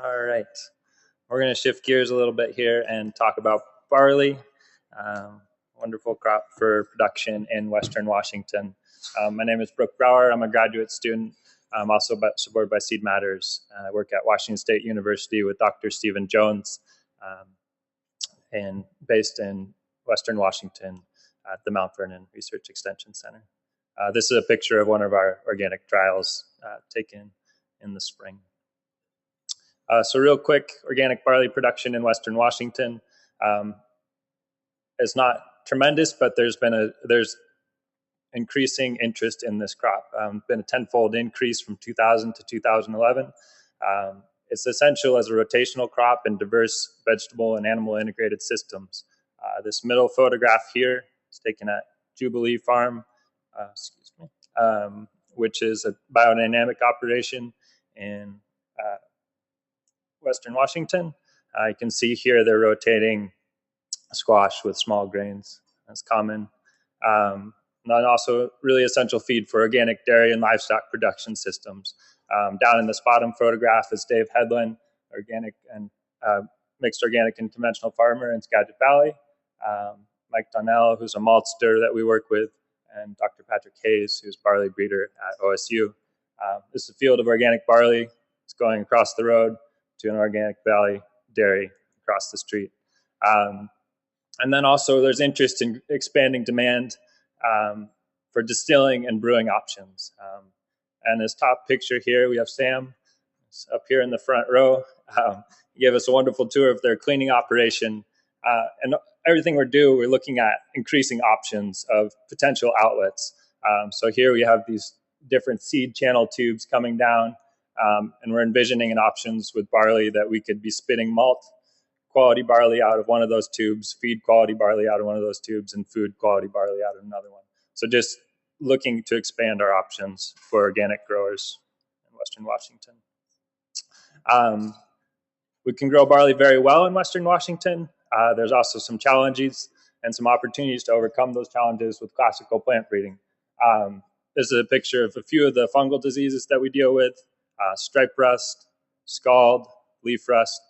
All right. We're going to shift gears a little bit here and talk about barley. Um, Wonderful crop for production in Western Washington. My name is Brook Brouwer. I'm a graduate student. I'm also supported by Seed Matters. I work at Washington State University with Dr. Stephen Jones, um, and based in Western Washington at the Mount Vernon Research Extension Center. This is a picture of one of our organic trials taken in the spring. So real quick, organic barley production in Western Washington is not tremendous, but there's increasing interest in this crop. Been a tenfold increase from 2000 to 2011. It's essential as a rotational crop in diverse vegetable and animal integrated systems. This middle photograph here is taken at Jubilee Farm, which is a biodynamic operation in Western Washington. You can see here they're rotating squash with small grains. That's common. And also really essential feed for organic dairy and livestock production systems. Down in this bottom photograph is Dave Headland, organic and mixed organic and conventional farmer in Skagit Valley. Mike Donnell, who's a maltster that we work with, and Dr. Patrick Hayes, who's barley breeder at OSU. This is a field of organic barley. It's going across the road to an organic valley dairy across the street. And then also there's interest in expanding demand for distilling and brewing options. And this top picture here, we have Sam up here in the front row. He gave us a wonderful tour of their cleaning operation. And everything we're looking at increasing options of potential outlets. So here we have these different seed channel tubes coming down. And we're envisioning an options with barley that we could be spitting malt quality barley out of one of those tubes, feed quality barley out of one of those tubes, and food quality barley out of another one. So just looking to expand our options for organic growers in Western Washington. We can grow barley very well in Western Washington. There's also some challenges and some opportunities to overcome those challenges with classical plant breeding. This is a picture of a few of the fungal diseases that we deal with: stripe rust, scald, leaf rust,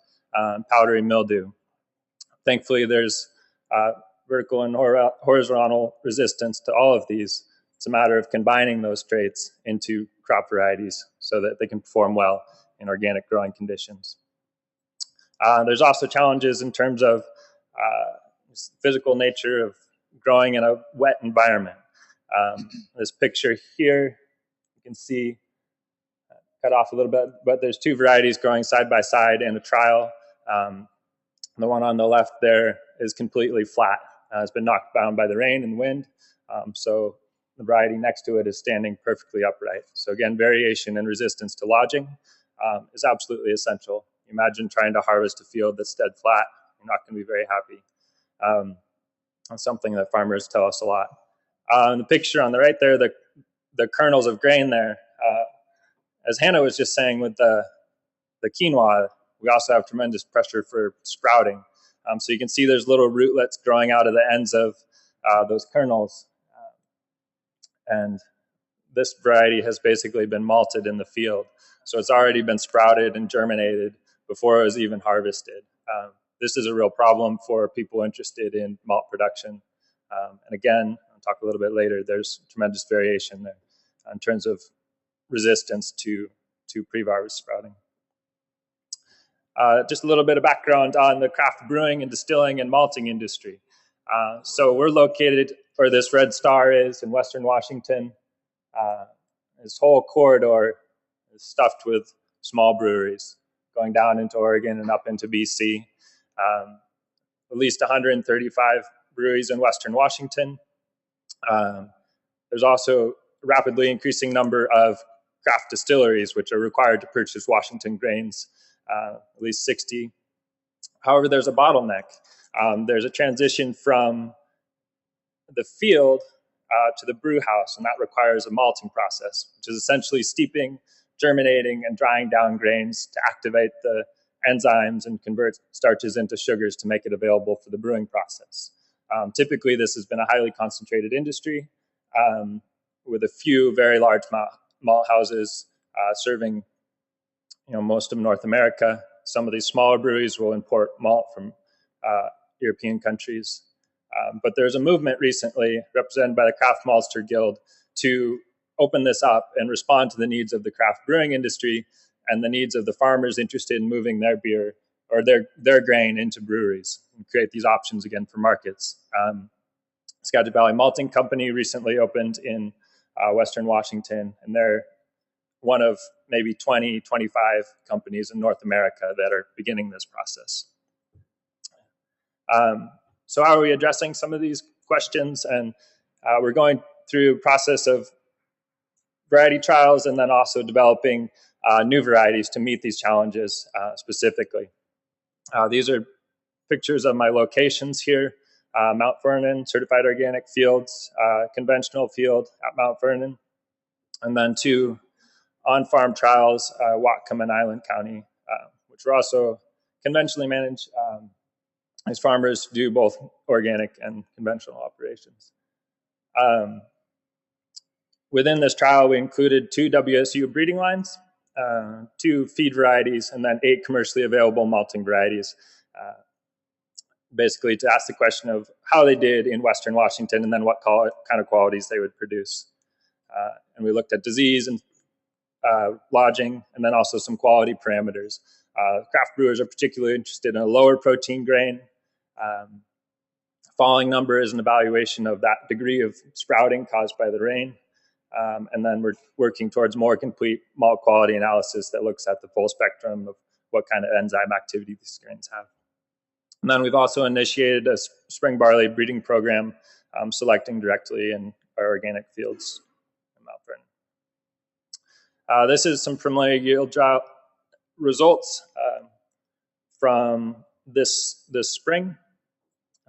powdery mildew. Thankfully, there's vertical and horizontal resistance to all of these. It's a matter of combining those traits into crop varieties so that they can perform well in organic growing conditions. There's also challenges in terms of physical nature of growing in a wet environment. This picture here, you can see cut off a little bit, but there's two varieties growing side by side in a trial. The one on the left there is completely flat. It's been knocked down by the rain and wind. So the variety next to it is standing perfectly upright. So again, variation and resistance to lodging is absolutely essential. Imagine trying to harvest a field that's dead flat. You're not going to be very happy. That's something that farmers tell us a lot. The picture on the right there, the kernels of grain there, as Hannah was just saying with the quinoa, we also have tremendous pressure for sprouting. So you can see there's little rootlets growing out of the ends of those kernels. And this variety has basically been malted in the field. So it's already been sprouted and germinated before it was even harvested. This is a real problem for people interested in malt production. And again, I'll talk a little bit later, there's tremendous variation there in terms of resistance to pre-harvest sprouting. Just a little bit of background on the craft brewing and distilling and malting industry. So we're located where this red star is in Western Washington. This whole corridor is stuffed with small breweries going down into Oregon and up into BC. At least 135 breweries in Western Washington. There's also a rapidly increasing number of craft distilleries, which are required to purchase Washington grains, at least 60. However, there's a bottleneck. There's a transition from the field to the brew house, and that requires a malting process, which is essentially steeping, germinating, and drying down grains to activate the enzymes and convert starches into sugars to make it available for the brewing process. Typically, this has been a highly concentrated industry with a few very large malt houses serving most of North America. some of these smaller breweries will import malt from European countries. But there's a movement recently, represented by the Craft Maltster Guild, to open this up and respond to the needs of the craft brewing industry and the needs of the farmers interested in moving their beer or their grain into breweries and create these options again for markets. Skagit Valley Malting Company recently opened in Western Washington, and they're one of maybe 20, 25 companies in North America that are beginning this process. So how are we addressing some of these questions? And we're going through a process of variety trials and then also developing new varieties to meet these challenges specifically. These are pictures of my locations here. Mount Vernon, certified organic fields, conventional field at Mount Vernon, and then 2 on-farm trials, Whatcom and Island County, which were also conventionally managed. As farmers do both organic and conventional operations. Within this trial, we included 2 WSU breeding lines, 2 feed varieties, and then 8 commercially available malting varieties, basically to ask the question of how they did in Western Washington and then what kind of qualities they would produce. And we looked at disease and lodging, and then also some quality parameters. Craft brewers are particularly interested in a lower protein grain. Falling number is an evaluation of that degree of sprouting caused by the rain. And then we're working towards more complete malt quality analysis that looks at the full spectrum of what kind of enzyme activity these grains have. And then we've also initiated a spring barley breeding program, selecting directly in our organic fields in Mount Vernon. This is some preliminary yield drought results from this spring.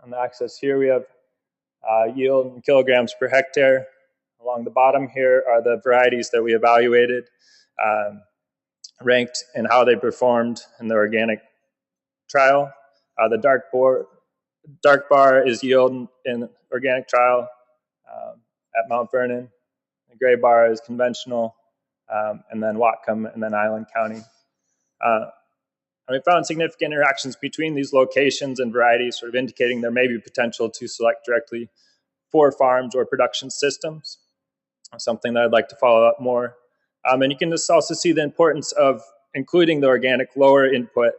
On the axis here, we have yield in kilograms per hectare. Along the bottom here are the varieties that we evaluated, ranked and how they performed in the organic trial. The dark bar is yield in organic trial at Mount Vernon. The gray bar is conventional, and then Whatcom, and then Island County. And we found significant interactions between these locations and varieties, sort of indicating there may be potential to select directly for farms or production systems, something that I'd like to follow up more. And you can just also see the importance of including the organic lower input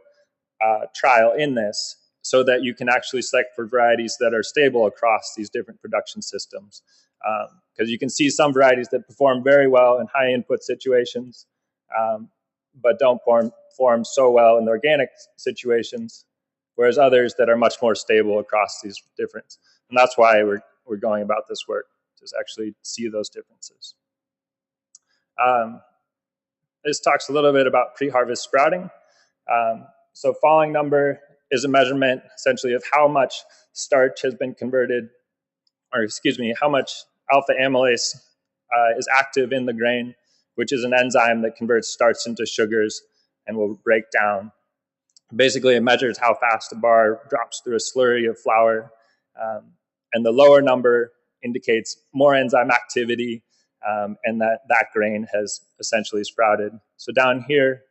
trial in this so that you can actually select for varieties that are stable across these different production systems. Because you can see some varieties that perform very well in high input situations, but don't perform so well in the organic situations, whereas others that are much more stable across these different. And that's why we're going about this work, to actually see those differences. This talks a little bit about pre-harvest sprouting. So falling number is a measurement essentially of how much starch has been converted, or excuse me, how much alpha amylase is active in the grain, which is an enzyme that converts starch into sugars and will break down. Basically, it measures how fast a bar drops through a slurry of flour. And the lower number indicates more enzyme activity and that grain has essentially sprouted. So down here,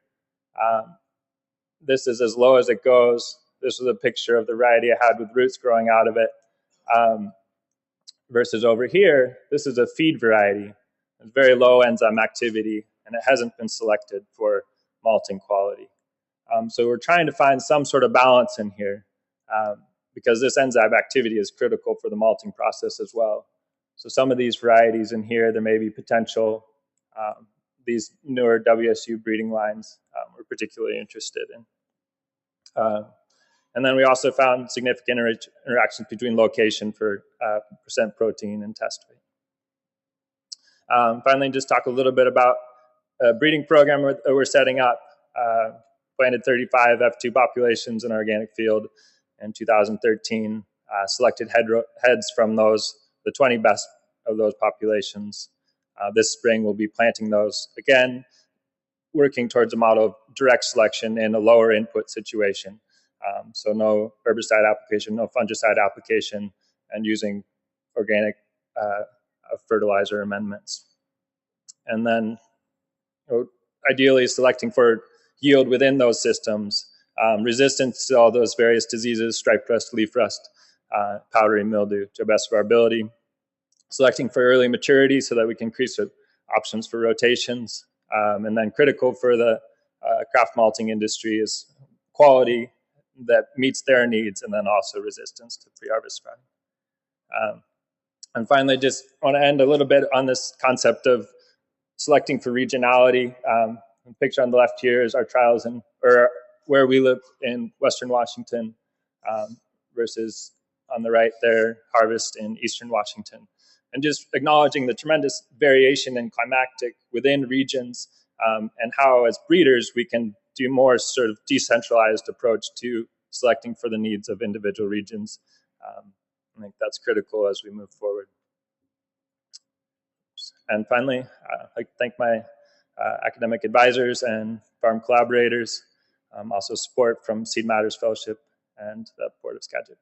this is as low as it goes. This was a picture of the variety I had with roots growing out of it. Versus over here, this is a feed variety. It's very low enzyme activity, and it hasn't been selected for malting quality. So we're trying to find some sort of balance in here because this enzyme activity is critical for the malting process as well. So some of these varieties in here, there may be potential. These newer WSU breeding lines we're particularly interested in. And then we also found significant interactions between location for percent protein and test weight. Finally, just talk a little bit about a breeding program we're setting up. Planted 35 F2 populations in our organic field in 2013. Selected heads from those, the 20 best of those populations. This spring, we'll be planting those again, working towards a model of direct selection in a lower input situation. So no herbicide application, no fungicide application, and using organic fertilizer amendments. And then ideally selecting for yield within those systems resistance to all those various diseases, stripe rust, leaf rust, powdery mildew, to the best of our ability. Selecting for early maturity so that we can increase options for rotations. And then critical for the craft malting industry is quality that meets their needs, and then also resistance to pre-harvest sprouting. And finally, just want to end a little bit on this concept of selecting for regionality. The picture on the left here is our trials or where we live in Western Washington, versus on the right there, harvest in Eastern Washington. And just acknowledging the tremendous variation in climatic within regions, and how as breeders we can do more sort of decentralized approach to selecting for the needs of individual regions. I think that's critical as we move forward. And finally, I'd like to thank my academic advisors and farm collaborators, also support from Seed Matters Fellowship and the Board of Skagit.